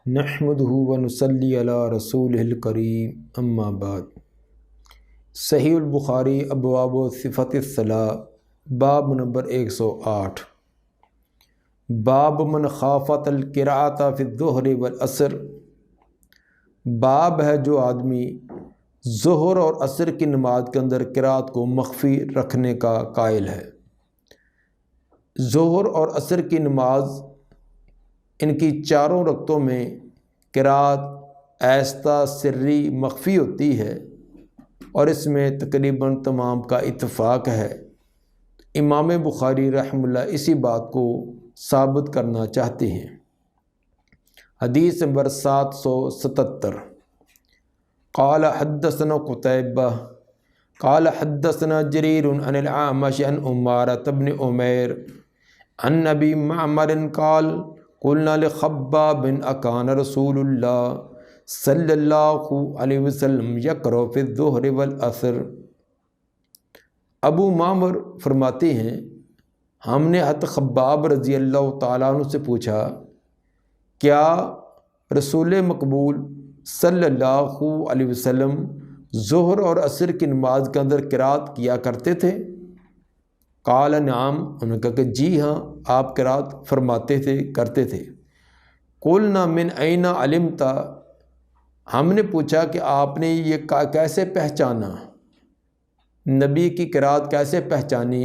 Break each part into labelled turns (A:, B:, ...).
A: نحمدہ ونصلی علی رسولہ الکریم اما بعد۔ صحیح البخاری ابواب صفت الصلاۃ باب نمبر 108۔ باب من خافت القراءۃ فی الظہر والعصر۔ باب ہے جو آدمی ظہر اور عصر کی نماز کے اندر قراءت کو مخفی رکھنے کا قائل ہے۔ ظہر اور عصر کی نماز ان کی چاروں رکعتوں میں قراءت آہستہ سری مخفی ہوتی ہے اور اس میں تقریباً تمام کا اتفاق ہے۔ امام بخاری رحمہ اللہ اسی بات کو ثابت کرنا چاہتے ہیں۔ حدیث نمبر 777۔ قال حدثنا قتیبہ قال حدثنا جریر عن الاعمش عن عمارة بن عمیر عن ابی معمر قال قلنا لخباب اکان رسول اللہ صلی اللہ علیہ وسلم یقرأ فی الظہر والعصر۔ ابو معمر فرماتے ہیں ہم نے حضرت خباب رضی اللہ تعالیٰ عنہ سے پوچھا کیا رسول مقبول صلی اللہ علیہ وسلم ظہر اور عصر کی نماز کے اندر قراءت کیا کرتے تھے؟ قال نعم، انہوں نے کہا کہ جی ہاں آپ قراءت فرماتے تھے کرتے تھے۔ قلنا من این علمت، ہم نے پوچھا کہ آپ نے یہ کیسے پہچانا، نبی کی قراءت کیسے پہچانی؟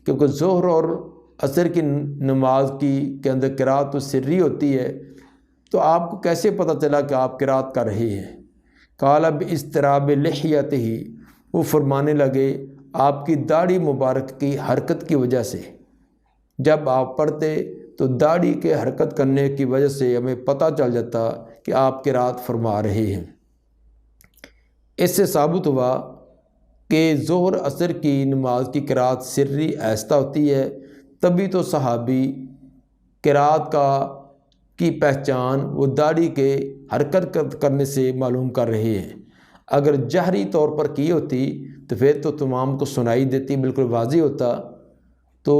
A: کیونکہ ظہر اور عصر کی نماز کے اندر قراءت تو سری ہوتی ہے، تو آپ کو کیسے پتہ چلا کہ آپ قراءت کر رہے ہیں؟ قال باضطراب لحیتہ، وہ فرمانے لگے آپ کی داڑھی مبارک کی حرکت کی وجہ سے، جب آپ پڑھتے تو داڑھی کے حرکت کرنے کی وجہ سے ہمیں پتہ چل جاتا کہ آپ قراءت فرما رہے ہیں۔ اس سے ثابت ہوا کہ ظہر عصر کی نماز کی قراءت سری آہستہ ہوتی ہے، تبھی تو صحابی قراءت کی پہچان وہ داڑھی کے حرکت کرنے سے معلوم کر رہے ہیں۔ اگر جہری طور پر کی ہوتی تو پھر تو تمام کو سنائی دیتی، بالکل واضح ہوتا۔ تو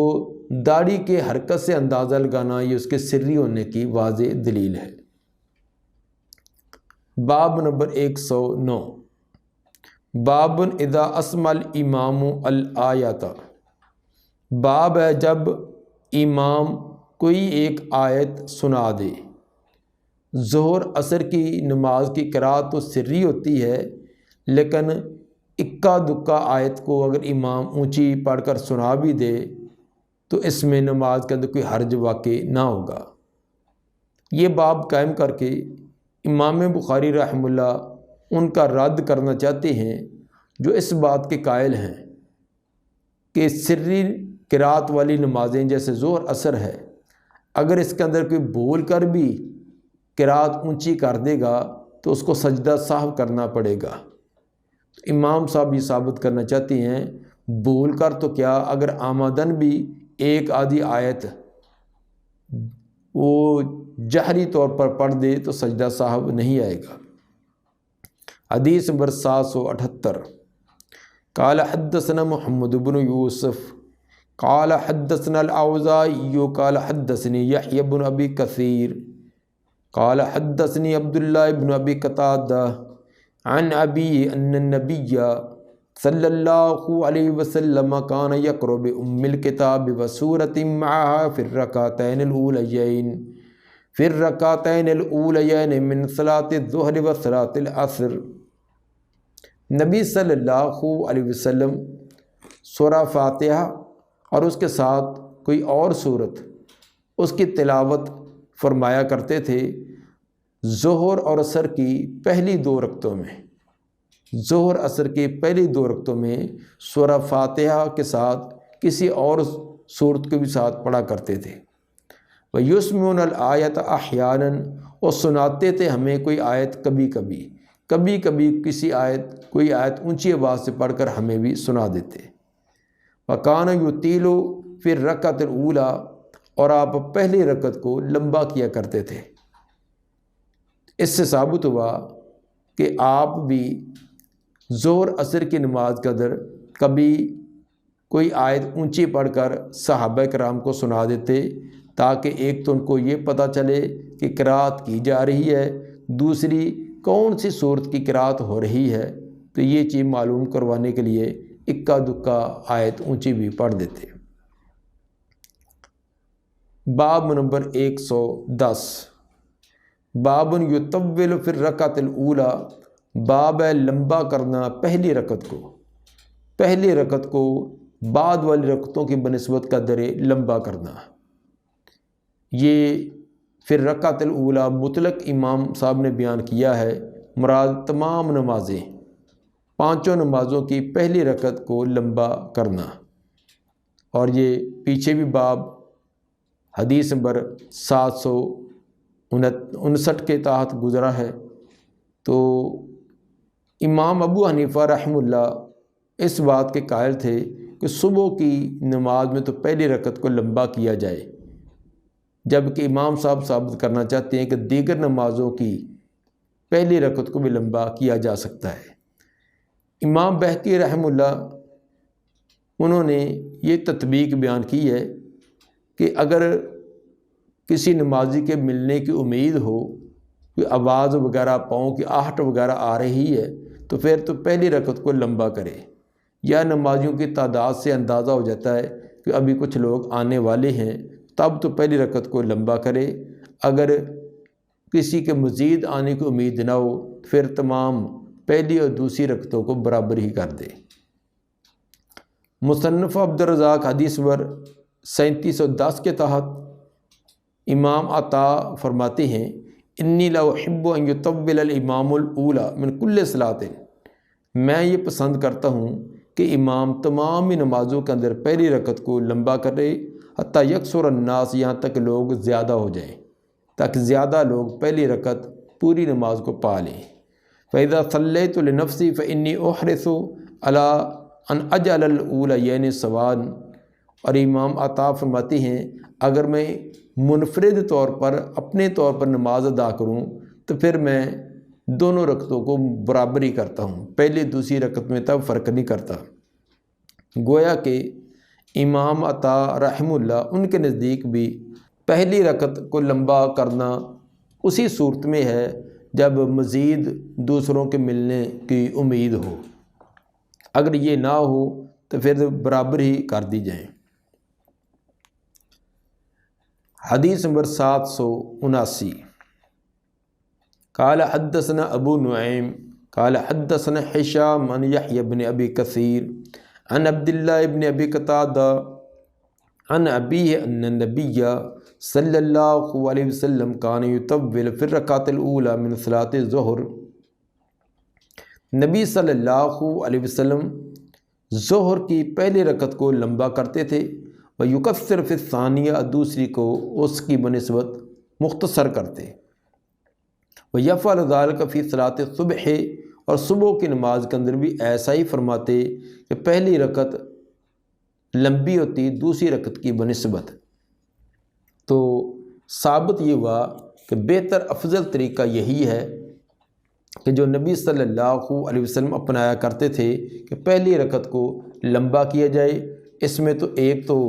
A: داڑھی کے حرکت سے اندازہ لگانا یہ اس کے سری ہونے کی واضح دلیل ہے۔ باب نمبر 109۔ باب اذا اسمع الامام الآیۃ۔ باب ہے جب امام کوئی ایک آیت سنا دے۔ ظہر عصر کی نماز کی قراءت تو سری ہوتی ہے، لیکن اکا دکا آیت کو اگر امام اونچی پڑھ کر سنا بھی دے تو اس میں نماز کے اندر کوئی حرج واقع نہ ہوگا۔ یہ باب قائم کر کے امام بخاری رحمہ اللہ ان کا رد کرنا چاہتے ہیں جو اس بات کے قائل ہیں کہ سری قراءت والی نمازیں جیسے ظہر عصر ہے، اگر اس کے اندر کوئی بول کر بھی قراءت اونچی کر دے گا تو اس کو سجدہ سہو کرنا پڑے گا۔ امام صاحب یہ ثابت کرنا چاہتے ہیں بول کر تو کیا، اگر آمدن بھی ایک آدھی آیت وہ جہری طور پر پڑھ دے تو سجدہ سہو نہیں آئے گا۔ حدیث نمبر 778۔ قال حدثنا محمد بن یوسف قال حدثنا الاوزاعی قال حدثنی یحیی بن ابی کثیر قال حدثنی عبداللہ بن ابی قتادہ عن ابی ان النبی صلی اللہ علیہ وسلم کان یقرأ بأم الکتاب وسورۃ معها فی الرکعتین الاولیین من صلاۃ الظہر و صلاۃ العصر۔ نبی صلی اللہ علیہ وسلم سورہ فاتحہ اور اس کے ساتھ کوئی اور سورت اس کی تلاوت فرمایا کرتے تھے ظہر اور عصر کی پہلی دو رکعتوں میں۔ ظہر عصر کی پہلی دو رکعتوں میں سورہ فاتحہ کے ساتھ کسی اور سورت کو بھی ساتھ پڑھا کرتے تھے۔ وَيُسْمِعُونَ الْآیَةَ أَحْيَانًا، اور سناتے تھے ہمیں کوئی آیت کبھی کبھی کوئی آیت اونچی آواز سے پڑھ کر ہمیں بھی سنا دیتے۔ وَكَانَ يُطِيلُ فِي الرَّكْعَةِ الْأُولَىٰ، اور آپ پہلی رکعت کو لمبا کیا کرتے تھے۔ اس سے ثابت ہوا کہ آپ بھی ظہر عصر کی نماز کے اندر کبھی کوئی آیت اونچی پڑھ کر صحابہ کرام کو سنا دیتے تاکہ ایک تو ان کو یہ پتہ چلے کہ قرات کی جا رہی ہے، دوسری کون سی صورت کی قرات ہو رہی ہے، تو یہ چیز معلوم کروانے کے لیے اکا دکا آیت اونچی بھی پڑھ دیتے۔ باب نمبر 110، باب یطول فی الرکعۃ الاولی، باب ہے لمبا کرنا پہلی رکعت کو، پہلی رکعت کو بعد والی رکعتوں کی بنسبت قدر لمبا کرنا۔ یہ پھر رکعت الاولی مطلق امام صاحب نے بیان کیا ہے، مراد تمام نمازیں، پانچوں نمازوں کی پہلی رکعت کو لمبا کرنا۔ اور یہ پیچھے بھی باب حدیث نمبر 759 کے تحت گزرا ہے۔ تو امام ابو حنیفہ رحمہ اللہ اس بات کے قائل تھے کہ صبح کی نماز میں تو پہلی رکعت کو لمبا کیا جائے، جبکہ امام صاحب ثابت کرنا چاہتے ہیں کہ دیگر نمازوں کی پہلی رکعت کو بھی لمبا کیا جا سکتا ہے۔ امام بہقی رحمہ اللہ انہوں نے یہ تطبیق بیان کی ہے کہ اگر کسی نمازی کے ملنے کی امید ہو، کوئی آواز وغیرہ پاؤں کی آہٹ وغیرہ آ رہی ہے، تو پھر تو پہلی رکعت کو لمبا کرے، یا نمازیوں کی تعداد سے اندازہ ہو جاتا ہے کہ ابھی کچھ لوگ آنے والے ہیں، تب تو پہلی رکعت کو لمبا کرے۔ اگر کسی کے مزید آنے کی امید نہ ہو، پھر تمام پہلی اور دوسری رکعتوں کو برابر ہی کر دے۔ مصنف عبد الرزاق حدیث نمبر 3710 کے تحت امام عطا فرماتے ہیں، انی لا احب ان یطول الامام الاولی من کل صلاۃ، میں یہ پسند کرتا ہوں کہ امام تمام ہی نمازوں کے اندر پہلی رکعت کو لمبا کرے، حتیٰ یکثر الناس، یہاں تک لوگ زیادہ ہو جائیں، تاکہ زیادہ لوگ پہلی رکعت پوری نماز کو پا لیں۔ فَإِذَا صَلَّيْتُ لِنَفْسِي فَإِنِّي أُحْرِصُ عَلَىٰ أَنْ أَجْعَلَ الْأُولَيَيْنِ سَوَاءً، اور امام عطا فرماتے ہیں اگر میں منفرد طور پر اپنے طور پر نماز ادا کروں تو پھر میں دونوں رکعتوں کو برابر ہی کرتا ہوں، پہلی دوسری رکعت میں تب فرق نہیں کرتا۔ گویا کہ امام عطا رحمہ اللہ ان کے نزدیک بھی پہلی رکعت کو لمبا کرنا اسی صورت میں ہے جب مزید دوسروں کے ملنے کی امید ہو، اگر یہ نہ ہو تو پھر برابر ہی کر دی جائیں۔ حدیث نمبر 779، قال حدثنا ابو نعیم قال حدثنا ہشام عن یحیی بن ابی کثیر عن عبد اللہ بن ابی قتادہ عن ابیہ ان النبی صلی اللہ علیہ وسلم کان یطول فی الرکعۃ الاولی من صلاۃ الظہر، نبی صلی اللہ علیہ وسلم ظہر کی پہلی رکعت کو لمبا کرتے تھے، ویکثر فی الثانیہ، دوسری کو اس کی بنسبت مختصر کرتے، ویفعل ذلک فی صلاۃ الصبح، اور صبح کی نماز کے اندر بھی ایسا ہی فرماتے کہ پہلی رکعت لمبی ہوتی دوسری رکعت کی بنسبت۔ تو ثابت یہ ہوا کہ بہتر افضل طریقہ یہی ہے کہ جو نبی صلی اللہ علیہ وسلم اپنایا کرتے تھے کہ پہلی رکعت کو لمبا کیا جائے۔ اس میں تو ایک تو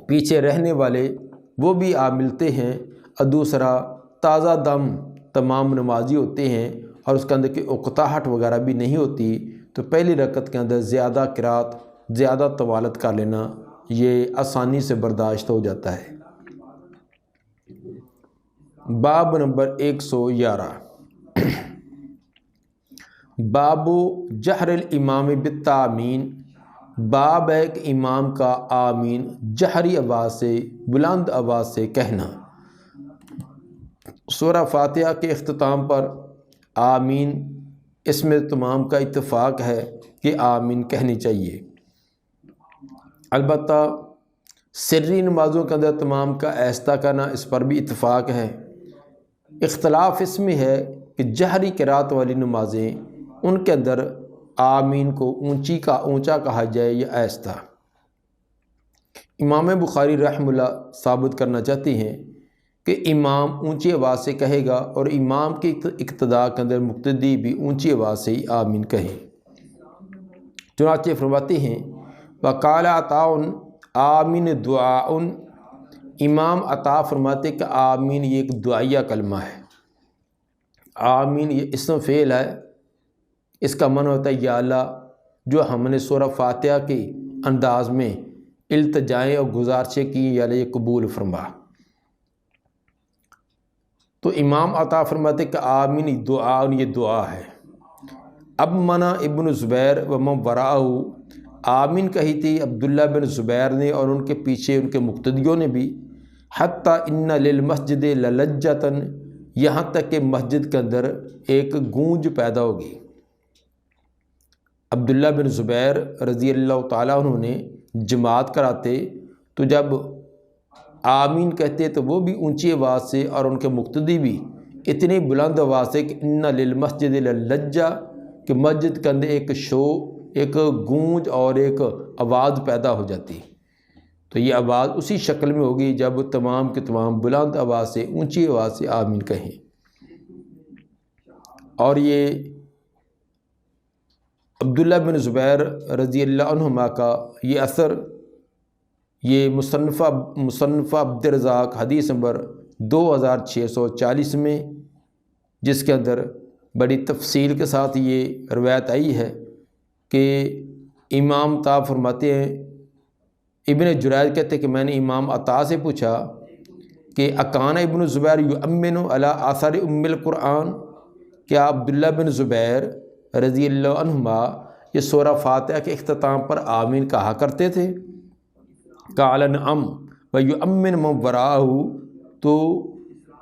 A: پیچھے رہنے والے وہ بھی آپ ملتے ہیں، اور دوسرا تازہ دم تمام نمازی ہوتے ہیں اور اس کے اندر کی اقتاہٹ وغیرہ بھی نہیں ہوتی، تو پہلی رکعت کے اندر زیادہ قرات، زیادہ طوالت کر لینا یہ آسانی سے برداشت ہو جاتا ہے۔ باب نمبر 111، باب جہر الامام بالتآمین، باب ہے کہ امام کا آمین جہری آواز سے، بلند آواز سے کہنا۔ سورہ فاتحہ کے اختتام پر آمین، اس میں تمام کا اتفاق ہے کہ آمین کہنی چاہیے۔ البتہ سری نمازوں کے اندر تمام کا آہستہ کرنا، اس پر بھی اتفاق ہے۔ اختلاف اس میں ہے کہ جہری قرات والی نمازیں ان کے اندر آمین کو اونچا کہا جائے یا آہستہ۔ امام بخاری رحمہ اللہ ثابت کرنا چاہتے ہیں کہ امام اونچی آواز سے کہے گا، اور امام کی اقتداء کے اندر مقتدی بھی اونچی آواز سے ہی آمین کہیں۔ چنانچہ فرماتے ہیں وقال عطاء آمین دعاء، امام عطا فرماتے کہ آمین یہ ایک دعائیہ کلمہ ہے۔ آمین یہ اسم فعل ہے، اس کا معنی ہوتا ہے یا اللہ جو ہم نے سورہ فاتحہ کے انداز میں التجائیں اور گزارشیں کی یا اللہ یہ قبول فرما۔ تو امام عطا فرماتے کہ آمین دعا یہ دعا ہے۔ اب منع ابن زبیر و من وراءہ، آمین کہی تھی عبداللہ بن زبیر نے اور ان کے پیچھے ان کے مقتدیوں نے بھی، حتیٰ ان للمسجد للجۃ، یہاں تک کہ مسجد کے اندر ایک گونج پیدا ہوگی۔ عبداللہ بن زبیر رضی اللہ تعالیٰ عنہ نے جماعت کراتے تو جب آمین کہتے تو وہ بھی اونچی آواز سے اور ان کے مقتدی بھی اتنی بلند آواز سے کہ ان للمسجد للجہ، کہ مسجد کے اندر ایک ایک گونج اور ایک آواز پیدا ہو جاتی۔ تو یہ آواز اسی شکل میں ہوگی جب تمام کے تمام بلند آواز سے اونچی آواز سے آمین کہیں۔ اور یہ عبداللہ بن زبیر رضی اللہ عنہما کا یہ اثر یہ مصنف عبد الرزاق حدیث نمبر 2640 میں، جس کے اندر بڑی تفصیل کے ساتھ یہ روایت آئی ہے کہ امام عطا فرماتے ہیں، ابن جریج کہتے ہیں کہ میں نے امام عطا سے پوچھا کہ اکان ابن زبیر یؤمن علی آثار ام القرآن، کیا عبداللہ بن زبیر رضی اللہ عنہما یہ سورہ فاتحہ کے اختتام پر آمین کہا کرتے تھے؟ قال نعم ویؤمن من وراءہ، تو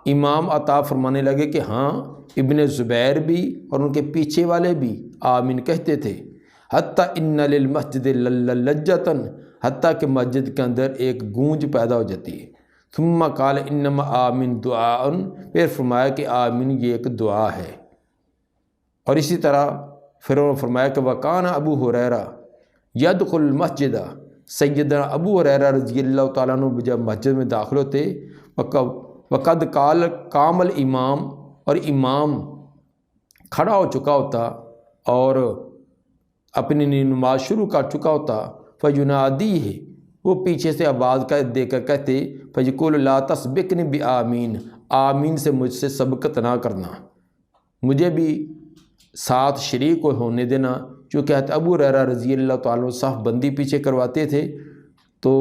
A: امام عطا فرمانے لگے کہ ہاں ابن زبیر بھی اور ان کے پیچھے والے بھی آمین کہتے تھے، حتیٰ ان للمسجد للجۃ، حتیٰ کہ مسجد کے اندر ایک گونج پیدا ہو جاتی ہے۔ ثم قال انما آمین دعاء، پھر فرمایا کہ آمین یہ ایک دعا ہے۔ اور اسی طرح پھر انہوں نے فرمایا کہ وکان ابو ہریرہ یدخل المسجد، سیدنا ابو ہریرہ رضی اللہ تعالیٰ عنہ جب مسجد میں داخل ہوتے وقد قام الامام، اور امام کھڑا ہو چکا ہوتا اور اپنی نماز شروع کر چکا ہوتا، فینادیہ، وہ پیچھے سے آواز دے کر کہتے فیقول لا تسبقنی بآمین، آمین سے مجھ سے سبقت نہ کرنا، مجھے بھی ساتھ شریک ہونے دینا۔ چونکہ ابو ہریرہ رضی اللہ تعالیٰ عنہ صف بندی پیچھے کرواتے تھے، تو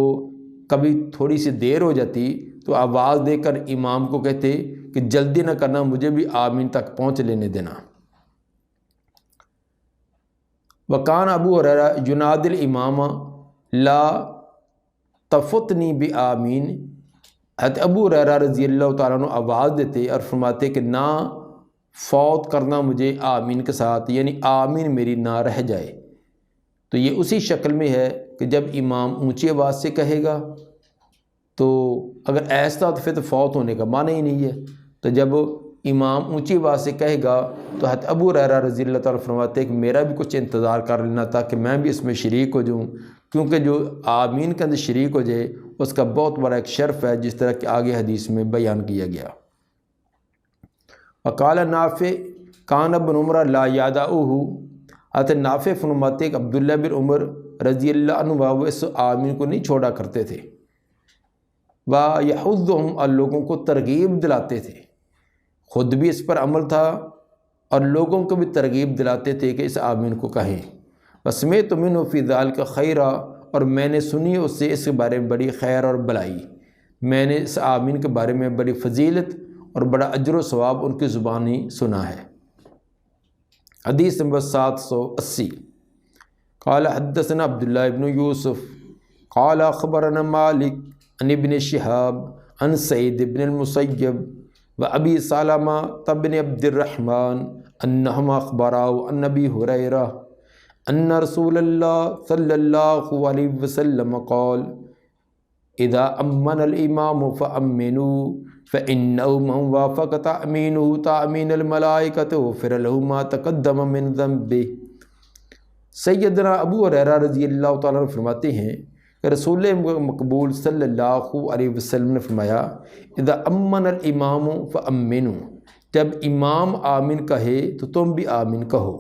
A: کبھی تھوڑی سی دیر ہو جاتی تو آواز دے کر امام کو کہتے کہ جلدی نہ کرنا، مجھے بھی آمین تک پہنچ لینے دینا۔ وکان ابو ہریرہ ینادی الامام لا تفتنی بآمین، حضرت ابو ہریرہ رضی اللہ تعالیٰ عنہ آواز دیتے اور فرماتے کہ نہ فوت کرنا مجھے آمین کے ساتھ، یعنی آمین میری نہ رہ جائے۔ تو یہ اسی شکل میں ہے کہ جب امام اونچی آواز سے کہے گا تو اگر ایسا تو پھر تو فوت ہونے کا معنی ہی نہیں ہے، تو جب امام اونچی آواز سے کہے گا تو حضرت ابو ہریرہ رضی اللہ تعالیٰ فرماتے ہیں کہ میرا بھی کچھ انتظار کر لینا تاکہ میں بھی اس میں شریک ہو جاؤں، کیونکہ جو آمین کے اندر شریک ہو جائے اس کا بہت بڑا ایک شرف ہے، جس طرح کہ آگے حدیث میں بیان کیا گیا۔ وقال نافع کان ابن عمر لا یدعوہ، حضرت نافع فرماتے کہ عبداللہ بن عمر رضی اللہ عنہ وہ اس آمین کو نہیں چھوڑا کرتے تھے، وَيَحُضُّهُمْ، اور لوگوں کو ترغیب دلاتے تھے، خود بھی اس پر عمل تھا اور لوگوں کو بھی ترغیب دلاتے تھے کہ اس آمین کو کہیں۔ وَسَمِعْتُ مِنْهُ فِي ذَلِكَ خَيْرًا، اور میں نے سنی اس سے اس کے بارے میں بڑی خیر اور بلائی، میں نے اس آمین کے بارے میں بڑی فضیلت اور بڑا اجر و ثواب ان کی زبانی سنا ہے۔ حدیث نمبر 780۔ قال حدثنا عبداللہ ابن یوسف قال اخبرنا مالک عن ابن شہاب عن سعید بن المسیب و ابی سلمہ بن عبد الرحمن انہم اخبراہ عن ابی ہریرہ ان رسول اللہ صلی اللہ علیہ وسلم قال اذا امن الامام فامنوا فإنه من وافق تأمینه تأمین الملائکۃ غفر له ما تقدم من ذنبه۔ سیدنا ابو ہریرہ رضی اللہ تعالیٰ عنہ فرماتے ہیں کہ رسول مقبول صلی اللہ علیہ وسلم نے فرمایا اذا امن الامام فامنوا، جب امام آمین کہے تو تم بھی آمین کہو۔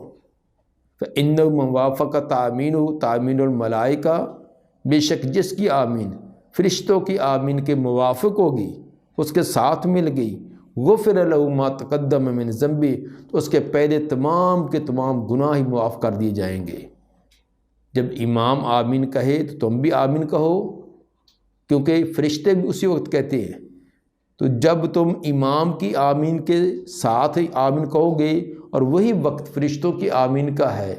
A: فإنه من وافق تأمینه تأمین الملائکہ، بے شک جس کی آمین فرشتوں کی آمین کے موافق ہوگی، اس کے ساتھ مل گئی، غفر لہ ما تقدم من ذنبہ، تو اس کے پہلے تمام کے تمام گناہ ہی معاف کر دیے جائیں گے۔ جب امام آمین کہے تو تم بھی آمین کہو، کیونکہ فرشتے بھی اسی وقت کہتے ہیں۔ تو جب تم امام کی آمین کے ساتھ ہی آمین کہو گے اور وہی وقت فرشتوں کی آمین کا ہے،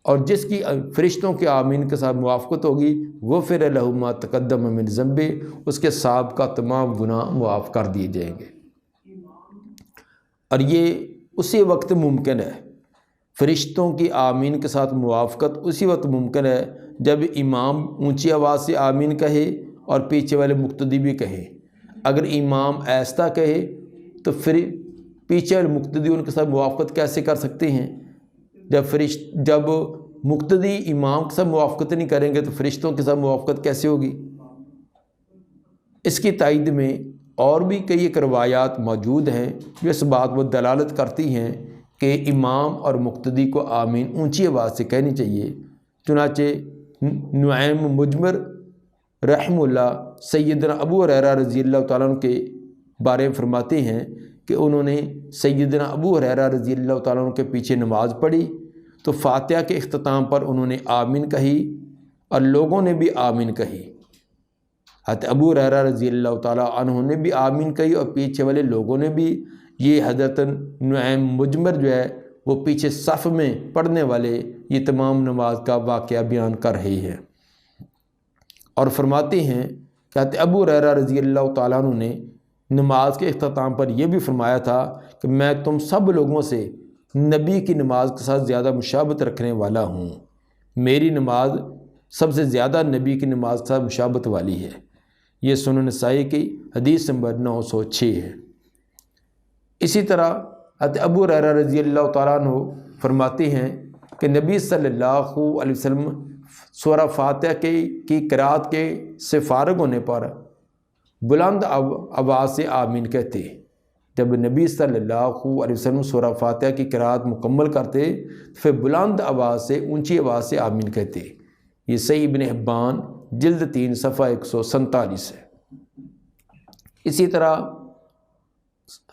A: اور جس کی فرشتوں کے آمین کے ساتھ موافقت ہوگی، غفر لہ ما تقدم من ذنبہ، اس کے سابقہ تمام گناہ معاف کر دیے جائیں گے۔ اور یہ اسی وقت ممکن ہے، فرشتوں کی آمین کے ساتھ موافقت اسی وقت ممکن ہے جب امام اونچی آواز سے آمین کہے اور پیچھے والے مقتدی بھی کہیں۔ اگر امام ایسا کہے تو پھر پیچھے والے مقتدی ان کے ساتھ موافقت کیسے کر سکتے ہیں؟ جب مقتدی امام کے ساتھ موافقت نہیں کریں گے تو فرشتوں کے ساتھ موافقت کیسے ہوگی؟ اس کی تائید میں اور بھی کئی ایک روایات موجود ہیں جو اس بات کو دلالت کرتی ہیں کہ امام اور مقتدی کو آمین اونچی آواز سے کہنی چاہیے۔ چنانچہ نعیم مجمر رحمہ اللہ سیدنا ابو ہریرہ رضی اللہ تعالیٰ عنہ کے بارے میں فرماتے ہیں کہ انہوں نے سیدنا ابو ہریرہ رضی اللہ تعالیٰ عنہ کے پیچھے نماز پڑھی تو فاتحہ کے اختتام پر انہوں نے آمین کہی اور لوگوں نے بھی آمین کہی۔ حضرت ابو ہریرہ رضی اللہ تعالیٰ عنہ نے بھی آمین کہی اور پیچھے والے لوگوں نے بھی۔ یہ حضرت نعیم مجمر جو ہے وہ پیچھے صف میں پڑھنے والے یہ تمام نماز کا واقعہ بیان کر رہی ہے، اور فرماتے ہیں کہ حضرت ابو ہریرہ رضی اللہ تعالیٰ عنہ نے نماز کے اختتام پر یہ بھی فرمایا تھا کہ میں تم سب لوگوں سے نبی کی نماز کے ساتھ زیادہ مشابہت رکھنے والا ہوں، میری نماز سب سے زیادہ نبی کی نماز کے ساتھ مشابہت والی ہے۔ یہ سنن نسائی کی حدیث نمبر 906 ہے۔ اسی طرح حضرت ابو ہریرہ رضی اللہ تعالیٰ عنہ فرماتے ہیں کہ نبی صلی اللہ علیہ وسلم سورہ فاتحہ کی قرأت کے سے فارغ ہونے پر بلند آواز سے آمین کہتے۔ جب نبی صلی اللہ علیہ وسلم سورہ فاتحہ کی قرأت مکمل کرتے تو پھر بلند آواز سے اونچی آواز سے آمین کہتے۔ یہ صحیح ابن حبان جلد 3 صفحہ 147 ہے۔ اسی طرح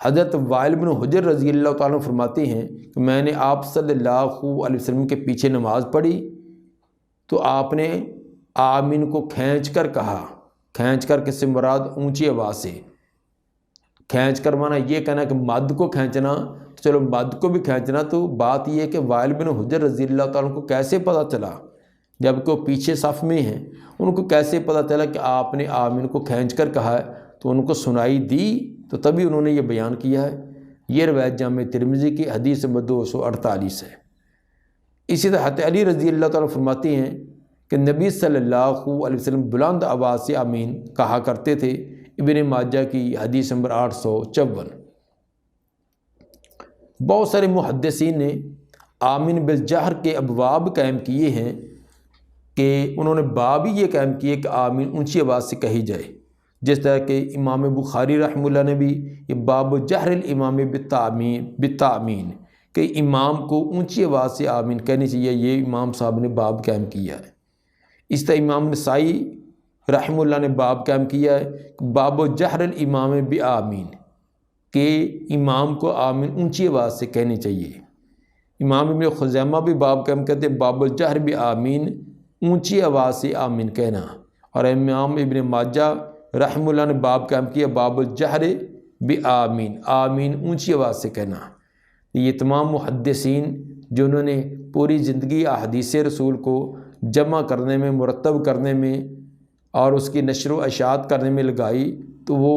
A: حضرت وائل بن حجر رضی اللہ تعالیٰ فرماتے ہیں کہ میں نے آپ صلی اللہ علیہ وسلم کے پیچھے نماز پڑھی تو آپ نے آمین کو کھینچ کر کہا۔ کھینچ کر کس سے مراد؟ اونچی آواز سے۔ کھینچ کر مانا یہ کہنا کہ مد کو کھینچنا، چلو مد کو بھی کھینچنا، تو بات یہ ہے کہ وائل بن حجر رضی اللہ تعالیٰ کو کیسے پتہ چلا جب کہ وہ پیچھے صف میں ہیں، ان کو کیسے پتہ چلا کہ آپ نے آمین کو کھینچ کر کہا ہے؟ تو ان کو سنائی دی تو تبھی انہوں نے یہ بیان کیا ہے۔ یہ روایت جامع ترمذی کی حدیث نمبر 248 ہے۔ اسی طرح حضرت علی رضی اللہ تعالیٰ فرماتے ہیں کہ نبی صلی اللہ علیہ وسلم بلند آواز سے آمین کہا کرتے تھے۔ ابن ماجہ کی حدیث نمبر 854۔ بہت سارے محدثین نے آمین بالجہر کے ابواب قائم کیے ہیں کہ انہوں نے باب ہی یہ قائم کیے کہ آمین اونچی آواز سے کہی جائے، جس طرح کہ امام بخاری رحمہ اللہ نے بھی یہ باب جہر الامام بالتامین کہ امام کو اونچی آواز سے آمین کہنی چاہیے، یہ امام صاحب نے باب قائم کیا ہے۔ اس طرح امام نسائی رحمہ اللہ نے باب قائم کیا ہے باب جہر الامام بآمین کہ امام کو آمین اونچی آواز سے کہنی چاہیے۔ امام ابن خزیمہ بھی باب قائم کرتے باب الجہر بآمین، اونچی آواز سے آمین کہنا، اور امام ابن ماجہ رحمہ اللہ نے باب قائم کیا باب الجہر بآمین، آمین اونچی آواز سے کہنا۔ یہ تمام محدثین جنہوں نے پوری زندگی احادیث رسول کو جمع کرنے میں، مرتب کرنے میں اور اس کی نشر و اشاعت کرنے میں لگائی، تو وہ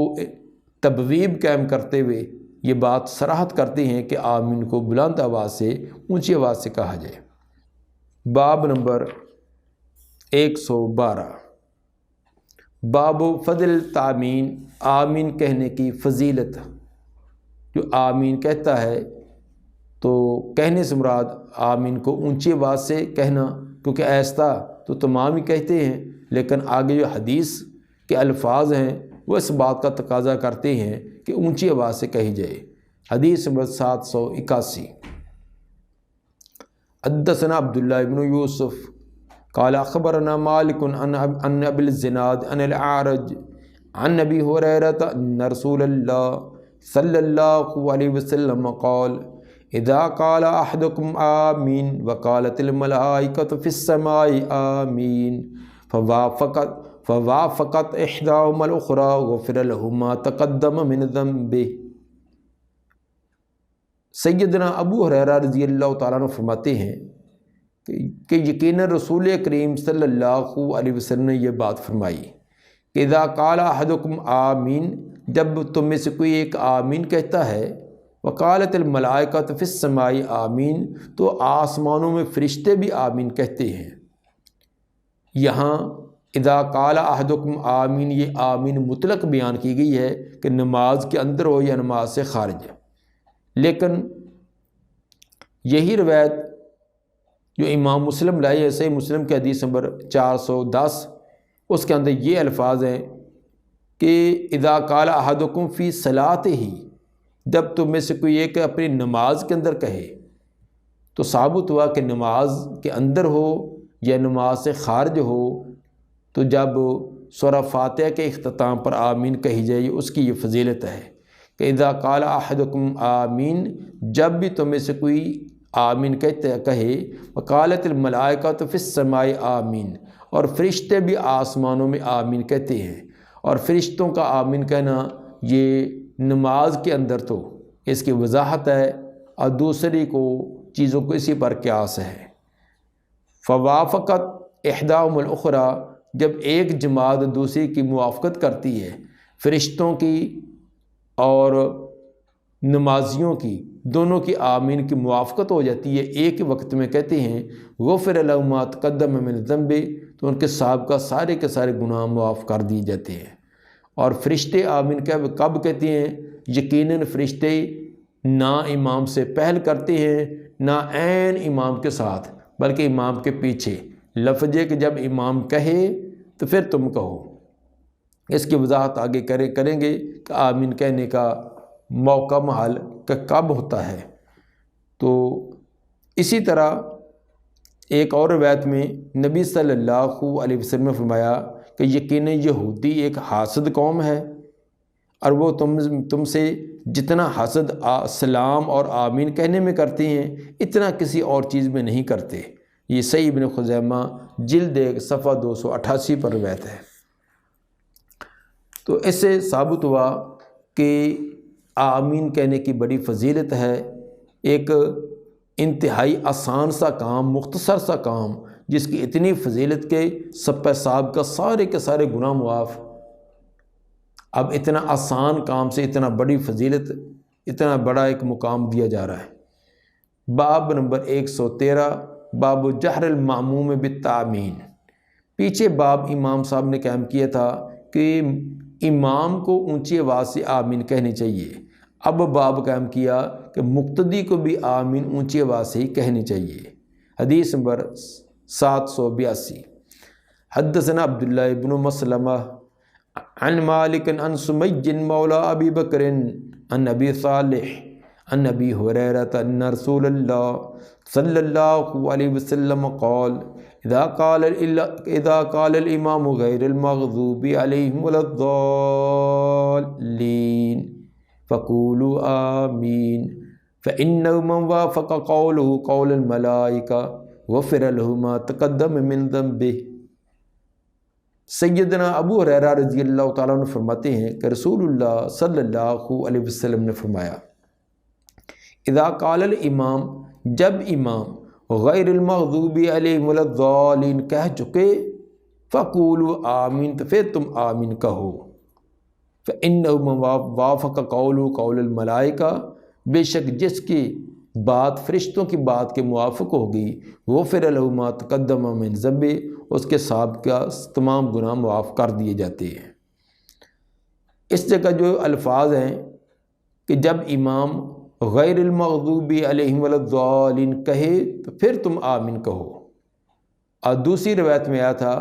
A: تبویب قائم کرتے ہوئے یہ بات صراحت کرتے ہیں کہ آمین کو بلند آواز سے، اونچی آواز سے کہا جائے۔ باب نمبر 112، باب فضل تامین، آمین کہنے کی فضیلت۔ جو آمین کہتا ہے تو کہنے سے مراد آمین کو اونچی آواز سے کہنا، کیونکہ ایسا تو تمام ہی کہتے ہیں، لیکن آگے جو حدیث کے الفاظ ہیں وہ اس بات کا تقاضا کرتے ہیں کہ اونچی آواز سے کہی جائے۔ حدیث نمبر 781، حدثنا عبداللہ ابن یوسف قال اخبرنا مالک عن ابی الزناد عن الاعرج عن ابی ہریرہ ان رسول اللہ صلی اللہ علیہ وسلم قال اذا قال احدکم آمین وقالت الملائکۃ فی السماء آمین فوافقت احداہما الاخری غفر له ما تقدم من ذنبہ۔ سیدنا ابو ہریرہ رضی اللہ تعالیٰ عنہ فرماتے ہیں کہ یقیناً رسول کریم صلی اللہ علیہ وسلم نے یہ بات فرمائی کہ اذا قال احدکم آمین، جب تم میں سے کوئی ایک آمین کہتا ہے، وقالت الملائکۃ فی السماء آمین، تو آسمانوں میں فرشتے بھی آمین کہتے ہیں۔ یہاں اذا قال احدکم آمین، یہ آمین مطلق بیان کی گئی ہے کہ نماز کے اندر ہو یا نماز سے خارج ہے، لیکن یہی روایت جو امام مسلم لائے ہے، صحیح مسلم کے حدیث نمبر 410، اس کے اندر یہ الفاظ ہیں کہ اذا قال احدکم فی صلاتہ، جب تم میں سے کوئی ایک اپنی نماز کے اندر کہے، تو ثابت ہوا کہ نماز کے اندر ہو یا نماز سے خارج ہو، تو جب سورہ فاتحہ کے اختتام پر آمین کہی جائے، اس کی یہ فضیلت ہے کہ اذا قال احدکم آمین، جب بھی تم میں سے کوئی آمین کہے، وقالت الملائکۃ فی السماء آمین، اور فرشتے بھی آسمانوں میں آمین کہتے ہیں۔ اور فرشتوں کا آمین کہنا یہ نماز کے اندر تو اس کی وضاحت ہے، اور دوسری چیزوں کو اسی پر قیاس ہے۔ فوافقت احداہما الاخری، جب ایک جماعت دوسری کی موافقت کرتی ہے، فرشتوں کی اور نمازیوں کی، دونوں کی آمین کی موافقت ہو جاتی ہے، ایک وقت میں کہتے ہیں غفر له ما تقدم من ذنب، تو ان کے سابقہ سارے کے سارے گناہ معاف کر دیے جاتے ہیں۔ اور فرشتے آمین کب کہتے ہیں؟ یقیناً فرشتے نہ امام سے پہل کرتے ہیں، نہ عین امام کے ساتھ، بلکہ امام کے پیچھے، لفظ ہے کہ جب امام کہے تو پھر تم کہو۔ اس کی وضاحت آگے کریں گے کہ آمین کہنے کا موقع محل کب ہوتا ہے۔ تو اسی طرح ایک اور روایت میں نبی صلی اللہ علیہ وسلم نے فرمایا کہ یقیناً یہودی ایک حاسد قوم ہے، اور وہ تم سے جتنا حسد سلام اور آمین کہنے میں کرتے ہیں، اتنا کسی اور چیز میں نہیں کرتے۔ یہ صحیح ابن خزیمہ جلد 1 صفحہ 288 پر روایت ہے۔ تو اس سے ثابت ہوا کہ آمین کہنے کی بڑی فضیلت ہے، ایک انتہائی آسان سا کام، مختصر سا کام، جس کی اتنی فضیلت کے سب صاحب کا سارے کے سارے گناہ معاف۔ اب اتنا آسان کام سے اتنا بڑی فضیلت، اتنا بڑا ایک مقام دیا جا رہا ہے۔ باب نمبر 113، باب جہر الماموم بالتآمین۔ پیچھے باب امام صاحب نے قائم کیا تھا کہ امام کو اونچی آواز سے آمین کہنی چاہیے، اب باب قائم کیا کہ مقتدی کو بھی آمین اونچی آواز سے ہی کہنی چاہیے۔ حدیث نمبر 782، حدثنا عبداللہ ابن مسلمہ عن مالک عن سمی مولا ابی بکر عن ابی صالح عن ابی ہریرہ ان رسول اللہ صلی اللہ علیہ وسلم قال اذا قال الامام غیر المغضوب علیہم ولا الضالین فقولوا آمین فإنه من وافق قوله قول الملائکہ غفر له ما تقدم من ذنبہ۔ سیدنا ابو ہریرہ رضی اللہ تعالیٰ عنہ فرماتے ہیں کہ رسول اللہ صلی اللہ علیہ وسلم نے فرمایا، اذا قال الامام، جب امام غیر المغضوب علیہم ولا الضالین کہہ چکے، فقولوا آمین، تو پھر تم آمین کہو۔ فإنه من وافق قوله قول الملائکہ، بے شک جس کی بات فرشتوں کی بات کے موافق ہوگی، غفر له ما تقدم من ذنبہ، اس کے سابقہ تمام گناہ معاف کر دیے جاتے ہیں۔ اس جگہ جو الفاظ ہیں کہ جب امام غیر المغضوب علیہم ولا الضالین کہے تو پھر تم آمین کہو، اور دوسری روایت میں آیا تھا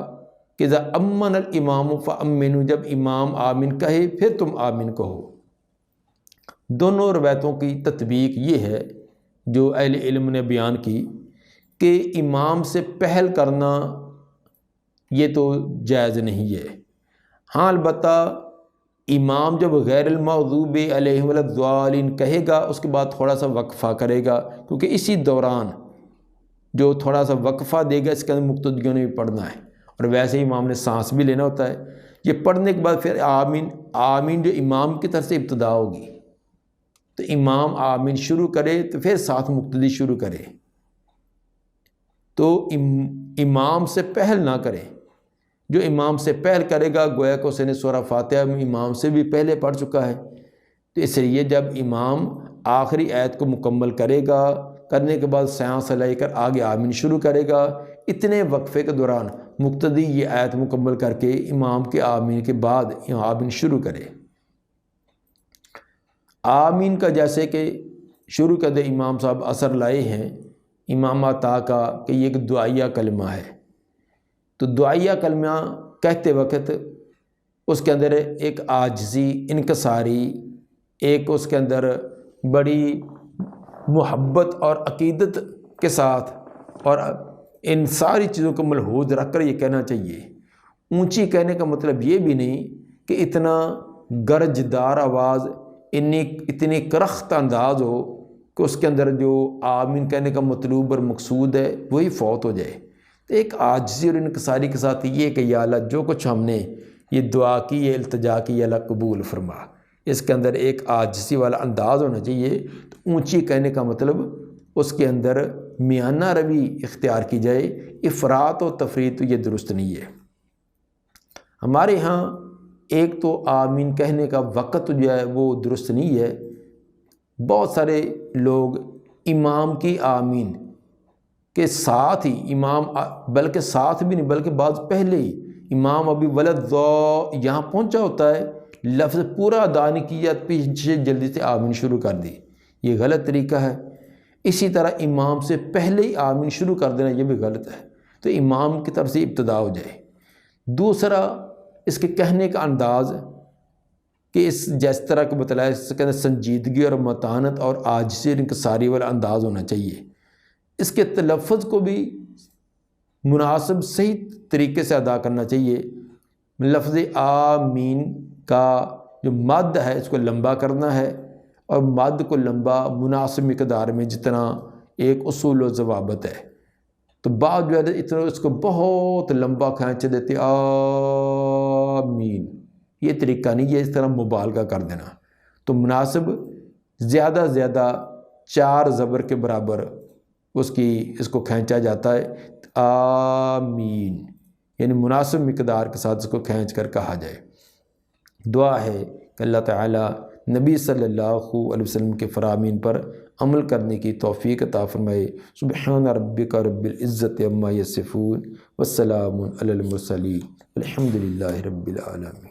A: کہ اذا امن الامام فامنوا، جب امام آمین کہے پھر تم آمین کہو۔ دونوں روایتوں کی تطبیق یہ ہے جو اہل علم نے بیان کی کہ امام سے پہل کرنا یہ تو جائز نہیں ہے۔ ہاں البتہ امام جب غیر المغضوب علیہم ولا الضالین کہے گا اس کے بعد تھوڑا سا وقفہ کرے گا، کیونکہ اسی دوران جو تھوڑا سا وقفہ دے گا اس کے اندر مقتدیوں نے بھی پڑھنا ہے، اور ویسے ہی امام نے سانس بھی لینا ہوتا ہے۔ یہ پڑھنے کے بعد پھر آمین آمین جو امام کی طرف سے ابتدا ہوگی، تو امام آمین شروع کرے تو پھر ساتھ مقتدی شروع کرے، تو امام سے پہل نہ کرے۔ جو امام سے پہل کرے گا گویا کہ اس نے سورہ فاتحہ امام سے بھی پہلے پڑھ چکا ہے، تو اس لیے جب امام آخری آیت کو مکمل کرے گا، کرنے کے بعد سیاں لے کر آگے آمین شروع کرے گا، اتنے وقفے کے دوران مقتدی یہ آیت مکمل کر کے امام کے آمین کے بعد آمین شروع کرے۔ آمین کا جیسے کہ شروع کر دے امام صاحب اثر لائے ہیں امام عطا کا کہ یہ ایک دعائیہ کلمہ ہے، تو دعائیہ کلمہ کہتے وقت اس کے اندر ایک عاجزی، انکساری، ایک اس کے اندر بڑی محبت اور عقیدت کے ساتھ اور ان ساری چیزوں کو ملحوظ رکھ کر یہ کہنا چاہیے۔ اونچی کہنے کا مطلب یہ بھی نہیں کہ اتنا گرجدار آواز، اتنی کرخت انداز ہو کہ اس کے اندر جو آمین کہنے کا مطلوب اور مقصود ہے وہی فوت ہو جائے۔ تو ایک عاجزی اور انکساری کے ساتھ یہ کہ یا اللہ جو کچھ ہم نے یہ دعا کی، یہ التجا کی، یا اللہ قبول فرما، اس کے اندر ایک عاجزی والا انداز ہونا چاہیے۔ تو اونچی کہنے کا مطلب اس کے اندر میانہ روی اختیار کی جائے، افراط و تفریط تو یہ درست نہیں ہے۔ ہمارے ہاں ایک تو آمین کہنے کا وقت جو ہے وہ درست نہیں ہے، بہت سارے لوگ امام کی آمین کے ساتھ ہی امام، بلکہ ساتھ بھی نہیں بلکہ بعض پہلے ہی امام ابھی ولد یہاں پہنچا ہوتا ہے، لفظ پورا ادا نہیں کیا، پیچھے جلدی سے آمین شروع کر دی، یہ غلط طریقہ ہے۔ اسی طرح امام سے پہلے ہی آمین شروع کر دینا یہ بھی غلط ہے، تو امام کی طرف سے ابتدا ہو جائے۔ دوسرا اس کے کہنے کا انداز کہ اس جس طرح کہ بتلایا اس کے اندر سنجیدگی اور متانت اور عاجزی اور انکساری والا انداز ہونا چاہیے۔ اس کے تلفظ کو بھی مناسب صحیح طریقے سے ادا کرنا چاہیے۔ لفظ آمین کا جو مد ہے اس کو لمبا کرنا ہے، اور مد کو لمبا مناسب مقدار میں جتنا ایک اصول و ضوابط ہے۔ تو بعض جو ہے اتنا اس کو بہت لمبا کھینچ دیتے آمین، یہ طریقہ نہیں ہے، اس طرح مبالغہ کر دینا۔ تو مناسب زیادہ سے زیادہ 4 زبر کے برابر اس کو کھینچا جاتا ہے، آمین، یعنی مناسب مقدار کے ساتھ اس کو کھینچ کر کہا جائے۔ دعا ہے کہ اللہ تعالیٰ نبی صلی اللہ علیہ وسلم کے فرامین پر عمل کرنے کی توفیق عطا فرمائے۔ سبحان ربک رب العزت عما یصفون والسلام علی المرسلین الحمد للہ رب العالمین۔